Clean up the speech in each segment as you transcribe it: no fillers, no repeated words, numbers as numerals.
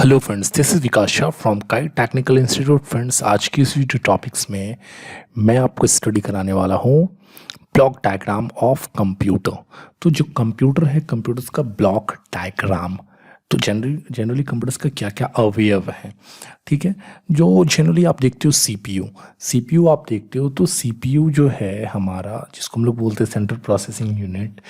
Hello friends, this is Vikas Shah from kite technical institute. Friends, आज की इस video topics में मैं आपको स्टडी कराने वाला हूँ ब्लॉक डायग्राम ऑफ कंप्यूटर। तो जो कंप्यूटर है, कंप्यूटर्स का ब्लॉक डायग्राम, तो जनरली कंप्यूटर्स का क्या क्या अवयव है, ठीक है। जो जनरली आप देखते हो सीपीयू आप देखते हो, तो सीपीयू जो है हमारा, जिसको हम लोग बोलते हैं सेंट्रल प्रोसेसिंग यूनिट,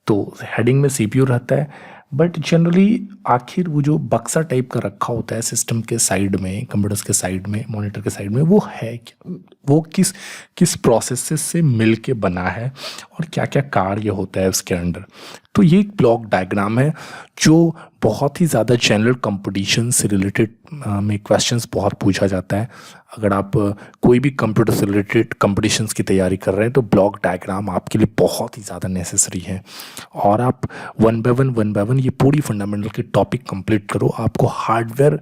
तो हेडिंग में सीपीयू रहता है। बट जनरली आखिर वो जो बक्सा टाइप का रखा होता है सिस्टम के साइड में, कंप्यूटर्स के साइड में, मॉनिटर के साइड में, वो है क्या, वो किस किस प्रोसेसेस से मिल के बना है और क्या क्या कार्य होता है उसके अंदर। तो ये एक ब्लॉक डायग्राम है जो बहुत ही ज़्यादा जनरल कंपटीशन से रिलेटेड में क्वेश्चंस बहुत पूछा जाता है। अगर आप कोई भी कंप्यूटर से रिलेटेड कंपटीशंस की तैयारी कर रहे हैं तो ब्लॉक डायग्राम आपके लिए बहुत ही ज़्यादा नेसेसरी है। और आप वन बाय वन ये पूरी फंडामेंटल के टॉपिक कंप्लीट करो। आपको हार्डवेयर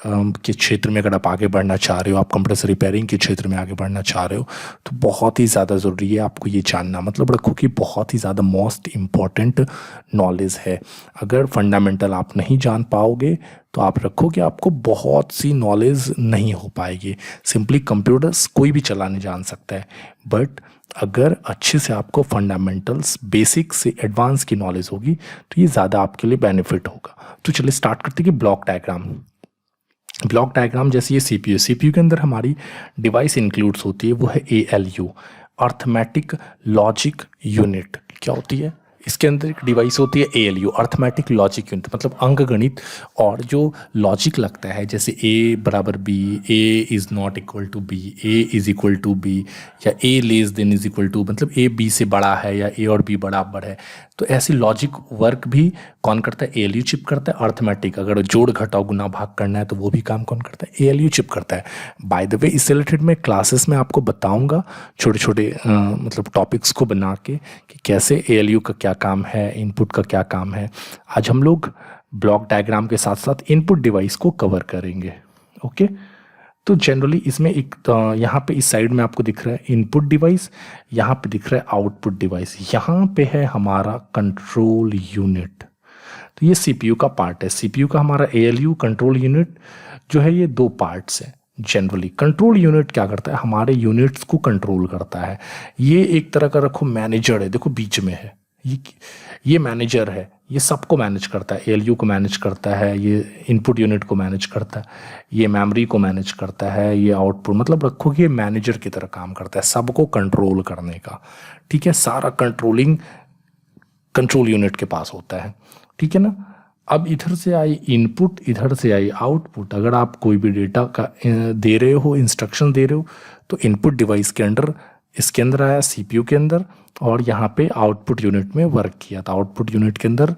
के क्षेत्र में अगर आप आगे बढ़ना चाह रहे हो, आप कंप्यूटर से रिपेयरिंग के क्षेत्र में आगे बढ़ना चाह रहे हो, तो बहुत ही ज़्यादा ज़रूरी है आपको ये जानना। मतलब रखो कि बहुत ही ज़्यादा मोस्ट इम्पॉर्टेंट नॉलेज है। अगर फंडामेंटल आप नहीं जान पाओगे तो आप रखो कि आपको बहुत सी नॉलेज नहीं हो पाएगी। सिंपली कंप्यूटर्स कोई भी चलाने जान सकता है, बट अगर अच्छे से आपको फंडामेंटल्स बेसिक से एडवांस की नॉलेज होगी तो ये ज़्यादा आपके लिए बेनिफिट होगा। तो चलिए स्टार्ट करते हैं कि ब्लॉक डायग्राम जैसे ये सीपीयू के अंदर हमारी डिवाइस इंक्लूड्स होती है, वो है एएलयू, अर्थमेटिक लॉजिक यूनिट। क्या होती है? इसके अंदर एक डिवाइस होती है एएलयू, अर्थमेटिक लॉजिक यूनिट, मतलब अंकगणित और जो लॉजिक लगता है, जैसे ए बराबर B, A is not equal to B, A is equal to B, या A less than is equal to, मतलब ए बी से बड़ा है या ए और बी बराबर है। तो ऐसी लॉजिक वर्क भी कौन करता है? एएलयू चिप करता है। अर्थमेटिक, अगर जोड़ घटाव गुना भाग करना है तो वो भी काम कौन करता है? एएलयू चिप करता है। बाय द वे, इससे रिलेटेड मैं क्लासेस में आपको बताऊंगा छोटे छोटे मतलब टॉपिक्स को बना के कि कैसे एएलयू का क्या काम है, इनपुट का क्या काम है। आज हम लोग ब्लॉक डायग्राम के साथ साथ इनपुट डिवाइस को कवर करेंगे। ओके, तो जनरली इसमें एक यहाँ पे इस साइड में आपको दिख रहा है इनपुट डिवाइस, यहाँ पे दिख रहा है आउटपुट डिवाइस, यहाँ पे है हमारा कंट्रोल यूनिट। तो ये सीपीयू का पार्ट है। सीपीयू का हमारा एएलयू कंट्रोल यूनिट जो है, ये दो पार्ट्स हैं। जनरली कंट्रोल यूनिट क्या करता है? हमारे यूनिट्स को कंट्रोल करता है। ये एक तरह का रखो मैनेजर है, देखो बीच में है ये मैनेजर है, ये सबको मैनेज करता है। एएलयू को मैनेज करता है, ये इनपुट यूनिट को मैनेज करता है, ये मेमोरी को मैनेज करता है, ये आउटपुट, मतलब रखो कि ये मैनेजर की तरह काम करता है सबको कंट्रोल करने का। ठीक है, सारा कंट्रोलिंग कंट्रोल यूनिट के पास होता है। ठीक है ना। अब इधर से आई इनपुट, इधर से आई आउटपुट। अगर आप कोई भी डेटा का दे रहे हो, इंस्ट्रक्शन दे रहे हो, तो इनपुट डिवाइस के अंदर, इसके अंदर आया सीपीयू के अंदर, और यहाँ पे आउटपुट यूनिट में वर्क किया था। आउटपुट यूनिट के अंदर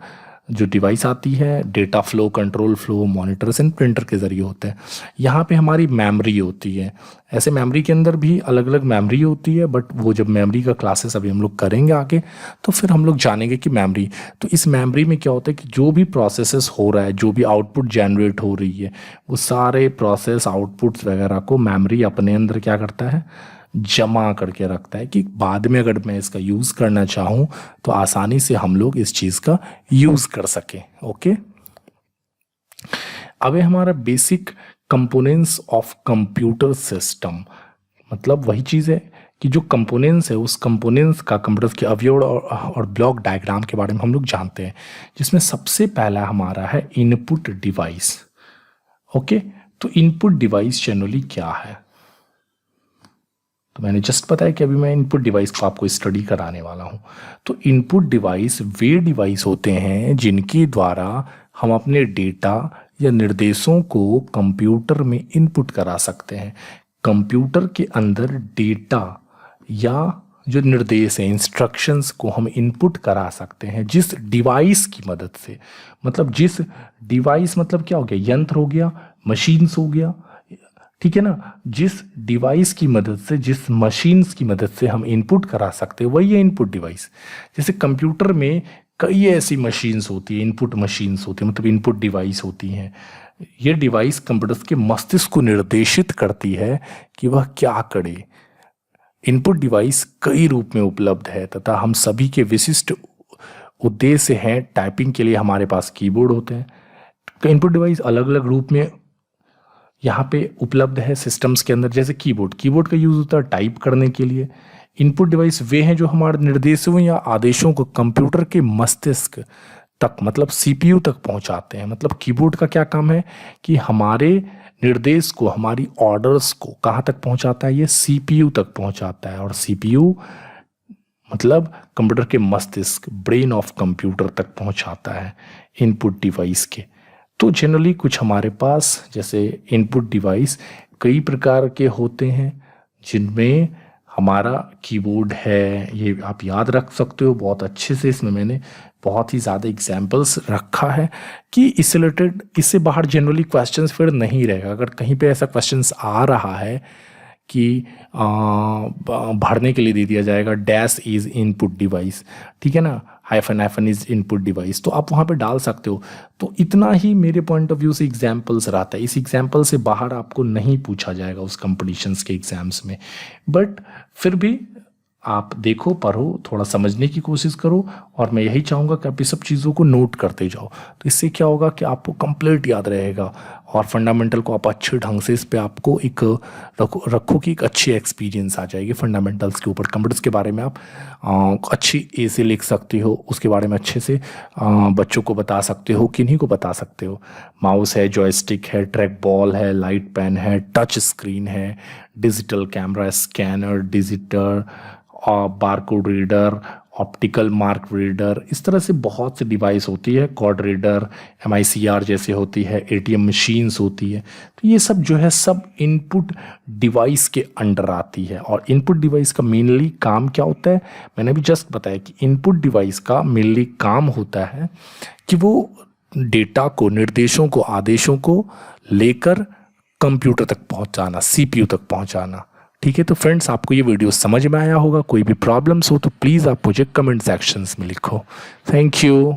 जो डिवाइस आती है, data flow, control flow monitors and printer के ज़रिए होता है। यहाँ पे हमारी मेमोरी होती है। ऐसे मेमोरी के अंदर भी अलग अलग मेमोरी होती है, बट वो जब मेमोरी का क्लासेस अभी हम लोग करेंगे आगे, तो फिर हम लोग जानेंगे कि मेमोरी, तो इस मेमोरी में क्या होता है कि जो भी प्रोसेसेस हो रहा है, जो भी आउटपुट जनरेट हो रही है, वो सारे प्रोसेस आउटपुट्स वगैरह को मेमोरी अपने अंदर क्या करता है? जमा करके रखता है, कि बाद में अगर मैं इसका यूज़ करना चाहूँ तो आसानी से हम लोग इस चीज़ का यूज़ कर सकें। ओके, अब ये हमारा basic components of computer system, मतलब वही चीज़ है कि जो कंपोनेंट्स है, उस कंपोनेंट्स का कंप्यूटर के अवयव और ब्लॉक डायग्राम के बारे में हम लोग जानते हैं, जिसमें सबसे पहला हमारा है इनपुट डिवाइस। ओके, तो इनपुट डिवाइस जनरली क्या है? तो मैंने जस्ट बताया कि अभी मैं इनपुट डिवाइस को आपको स्टडी कराने वाला हूँ। तो इनपुट डिवाइस वे डिवाइस होते हैं जिनके द्वारा हम अपने डेटा या निर्देशों को कंप्यूटर में इनपुट करा सकते हैं। कंप्यूटर के अंदर डेटा या जो निर्देश है, इंस्ट्रक्शंस को हम इनपुट करा सकते हैं जिस डिवाइस की मदद से। मतलब जिस डिवाइस, मतलब क्या हो गया? यंत्र हो गया, मशीन्स हो गया। ठीक है ना। जिस डिवाइस की मदद से, जिस मशीन्स की मदद से हम इनपुट करा सकते हैं, वही है इनपुट डिवाइस। जैसे कंप्यूटर में कई ऐसी मशीन्स होती है, इनपुट मशीन्स होती है, मतलब इनपुट डिवाइस होती हैं। ये डिवाइस कंप्यूटर के मस्तिष्क को निर्देशित करती है कि वह क्या करे। इनपुट डिवाइस कई रूप में उपलब्ध है तथा हम सभी के विशिष्ट उद्देश्य हैं। टाइपिंग के लिए हमारे पास कीबोर्ड होते हैं, तो इनपुट डिवाइस अलग अलग रूप में यहाँ पे उपलब्ध है सिस्टम्स के अंदर। जैसे कीबोर्ड का यूज़ होता है टाइप करने के लिए। इनपुट डिवाइस वे हैं जो हमारे निर्देशों या आदेशों को कंप्यूटर के मस्तिष्क तक मतलब सीपीयू तक पहुँचाते हैं। मतलब कीबोर्ड का क्या काम है कि हमारे निर्देश को, हमारी ऑर्डर्स को कहाँ तक पहुँचाता है, ये सीपीयू तक पहुँचाता है। और सीपीयू मतलब कंप्यूटर के मस्तिष्क, ब्रेन ऑफ कंप्यूटर तक पहुँचाता है इनपुट डिवाइस के। तो जनरली कुछ हमारे पास जैसे इनपुट डिवाइस कई प्रकार के होते हैं, जिनमें हमारा कीबोर्ड है, ये आप याद रख सकते हो बहुत अच्छे से। इसमें मैंने बहुत ही ज़्यादा एग्जाम्पल्स रखा है कि इससे रिलेटेड, इससे बाहर जनरली क्वेश्चंस फिर नहीं रहेगा। अगर कहीं पे ऐसा क्वेश्चंस आ रहा है कि भरने के लिए दे दिया जाएगा डैश इज़ इनपुट डिवाइस, ठीक है ना, हाइफन इज़ इनपुट डिवाइस, तो आप वहाँ पे डाल सकते हो। तो इतना ही मेरे पॉइंट ऑफ व्यू से एग्जाम्पल्स रहता है। इस एग्जाम्पल से बाहर आपको नहीं पूछा जाएगा उस कंपटीशंस के एग्ज़ाम्स में, बट फिर भी आप देखो, पढ़ो, थोड़ा समझने की कोशिश करो। और मैं यही चाहूँगा कि आप ये सब चीज़ों को नोट करते जाओ। तो इससे क्या होगा कि आपको कंप्लीट याद रहेगा और फंडामेंटल को आप अच्छे ढंग से इस पे आपको एक रखो कि एक अच्छी एक्सपीरियंस आ जाएगी फंडामेंटल्स के ऊपर। कंप्यूटर्स के बारे में आप अच्छी ए से लिख सकते हो, उसके बारे में अच्छे से बच्चों को बता सकते हो, किन्हीं को बता सकते हो। माउस है, जॉयस्टिक है, ट्रैक बॉल है, लाइट पेन है, टच स्क्रीन है, digital camera, scanner, digital barcode reader, optical mark reader, इस तरह से बहुत सी डिवाइस होती है। कॉर्ड रीडर, MICR जैसे होती है, ATM मशीन्स होती है। तो ये सब जो है सब इनपुट डिवाइस के अंडर आती है। और इनपुट डिवाइस का मेनली काम क्या होता है, मैंने भी जस्ट बताया कि इनपुट डिवाइस का मेनली काम होता है कि वो डेटा को, निर्देशों को, आदेशों को लेकर कंप्यूटर तक पहुंचाना, CPU तक पहुंचाना। ठीक है, तो फ्रेंड्स आपको ये वीडियो समझ में आया होगा। कोई भी प्रॉब्लम्स हो तो प्लीज़ आप मुझे कमेंट सेक्शंस में लिखो। Thank you.